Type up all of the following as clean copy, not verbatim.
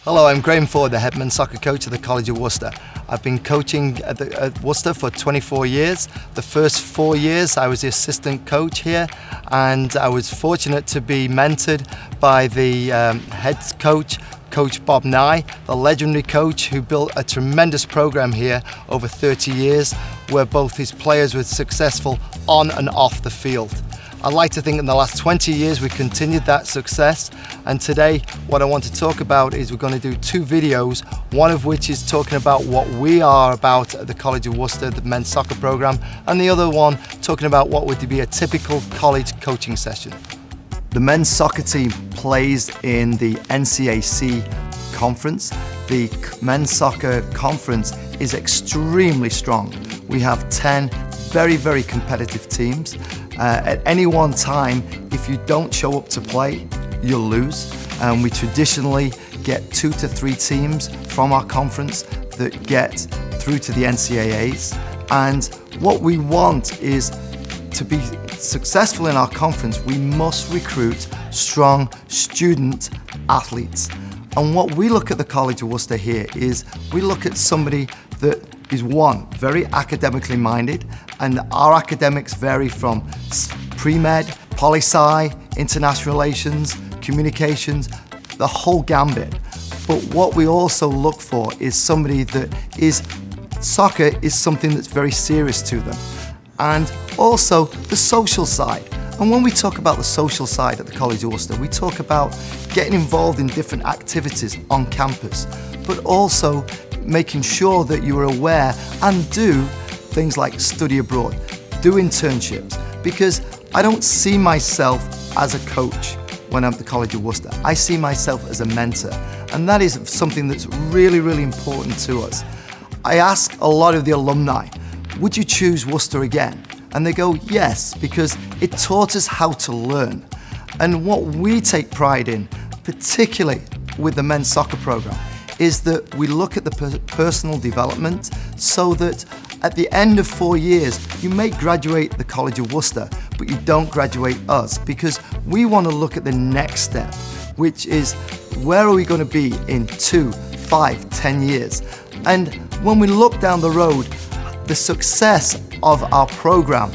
Hello, I'm Graham Ford, the head men's soccer coach at the College of Worcester. I've been coaching at Worcester for 24 years. The first 4 years I was the assistant coach here, and I was fortunate to be mentored by the head coach, Coach Bob Nye, the legendary coach who built a tremendous program here over 30 years where both his players were successful on and off the field. I'd like to think in the last 20 years we continued that success, and today what I want to talk about is we're going to do 2 videos, one of which is talking about what we are about at the College of Worcester, the men's soccer program, and the other one talking about what would be a typical college coaching session. The men's soccer team plays in the NCAC conference. The men's soccer conference is extremely strong. We have 10 very competitive teams. At any one time, if you don't show up to play, you'll lose. And we traditionally get 2 to 3 teams from our conference that get through to the NCAAs. And what we want is to be successful in our conference, we must recruit strong student athletes. And what we look at the College of Worcester here is we look at somebody that is very academically minded, and our academics vary from pre-med, poli-sci, international relations, communications, the whole gambit. But what we also look for is somebody that soccer is something that's very serious to them. And also the social side. And when we talk about the social side at the College of Worcester, we talk about getting involved in different activities on campus, but also making sure that you are aware and do things like study abroad, do internships, because I don't see myself as a coach when I'm at the College of Worcester. I see myself as a mentor, and that is something that's really important to us. I ask a lot of the alumni, would you choose Worcester again? And they go, yes, because it taught us how to learn. And what we take pride in, particularly with the men's soccer program, is that we look at the personal development so that at the end of 4 years, you may graduate the College of Worcester, but you don't graduate us, because we want to look at the next step, which is where are we going to be in 2, 5, 10 years? And when we look down the road, the success of our program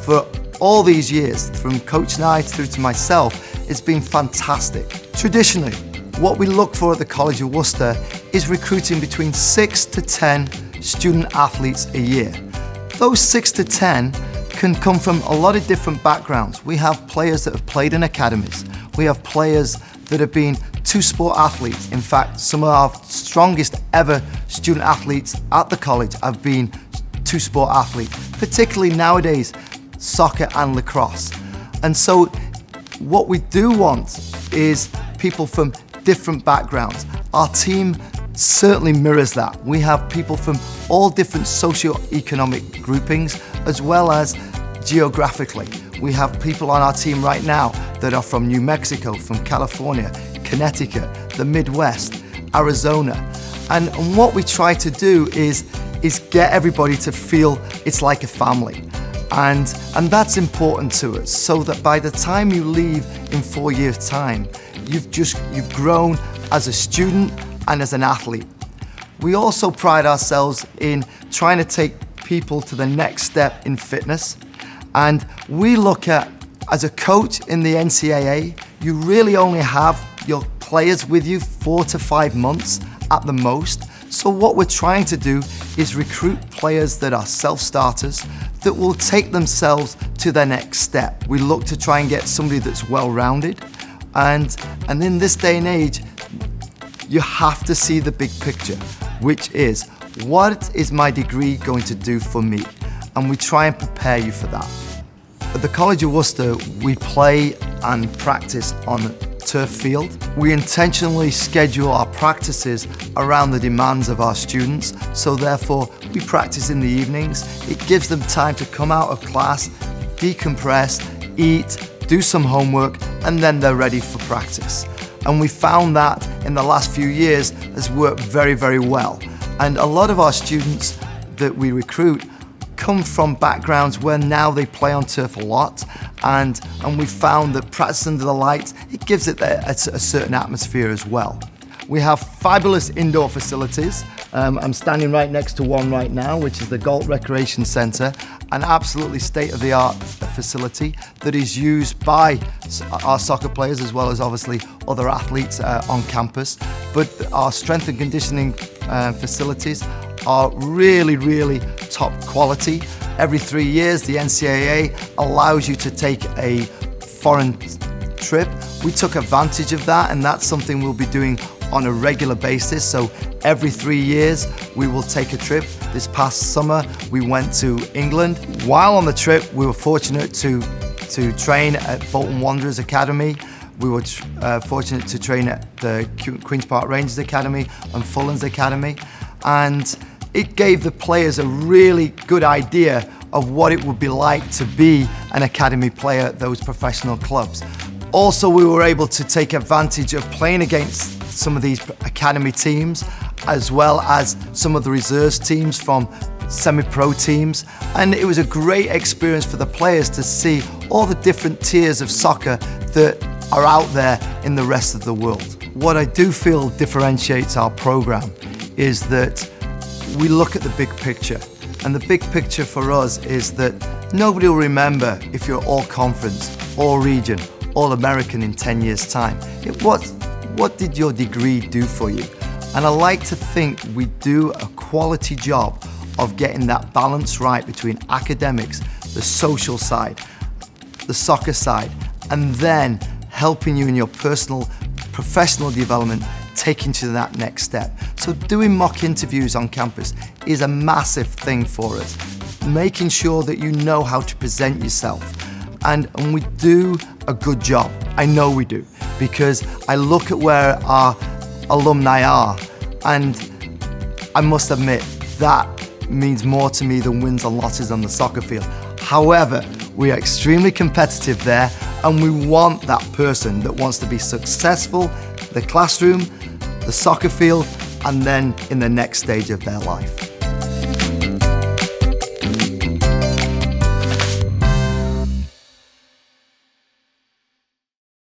for all these years, from Coach Nye through to myself, has been fantastic. Traditionally, what we look for at the College of Worcester is recruiting between 6 to 10 student athletes a year. Those 6 to 10 can come from a lot of different backgrounds. We have players that have played in academies. We have players that have been 2-sport athletes. In fact, some of our strongest ever student athletes at the college have been 2-sport athletes, particularly nowadays, soccer and lacrosse. And so what we do want is people from different backgrounds. Our team certainly mirrors that. We have people from all different socio-economic groupings, as well as geographically. We have people on our team right now that are from New Mexico, from California, Connecticut, the Midwest, Arizona. And what we try to do is get everybody to feel it's like a family. And that's important to us, so that by the time you leave in 4 years' time, you've grown as a student and as an athlete. We also pride ourselves in trying to take people to the next step in fitness. And we look at, as a coach in the NCAA, you really only have your players with you 4 to 5 months at the most. So what we're trying to do is recruit players that are self-starters, that will take themselves to their next step. We look to try and get somebody that's well-rounded. And in this day and age, you have to see the big picture, which is, what is my degree going to do for me? And we try and prepare you for that. At the College of Worcester, we play and practice on a turf field. We intentionally schedule our practices around the demands of our students, so therefore we practice in the evenings. It gives them time to come out of class, decompress, eat, do some homework, and then they're ready for practice. And we found that in the last few years has worked very well. And a lot of our students that we recruit come from backgrounds where now they play on turf a lot, and we found that practice under the lights, it gives it a certain atmosphere as well. We have fabulous indoor facilities. I'm standing right next to one right now, which is the Galt Recreation Centre, an absolutely state-of-the-art facility that is used by our soccer players as well as obviously other athletes on campus. But our strength and conditioning facilities are really, really top quality. Every 3 years, the NCAA allows you to take a foreign trip. We took advantage of that, and that's something we'll be doing on a regular basis. So every 3 years, we will take a trip. This past summer, we went to England. While on the trip, we were fortunate to train at Bolton Wanderers Academy. We were fortunate to train at the Queen's Park Rangers Academy and Fulham's Academy. And it gave the players a really good idea of what it would be like to be an academy player at those professional clubs. Also, we were able to take advantage of playing against some of these academy teams, as well as some of the reserves teams from semi-pro teams. And it was a great experience for the players to see all the different tiers of soccer that are out there in the rest of the world. What I do feel differentiates our program is that we look at the big picture. And the big picture for us is that nobody will remember if you're all conference, all region, all American in 10 years' time. What did your degree do for you? And I like to think we do a quality job of getting that balance right between academics, the social side, the soccer side, and then helping you in your personal, professional development, taking to that next step. So doing mock interviews on campus is a massive thing for us. Making sure that you know how to present yourself. And we do a good job. I know we do, because I look at where our alumni are, and I must admit that means more to me than wins and losses on the soccer field. However, we are extremely competitive there, and we want that person that wants to be successful in the classroom, the soccer field, and then in the next stage of their life.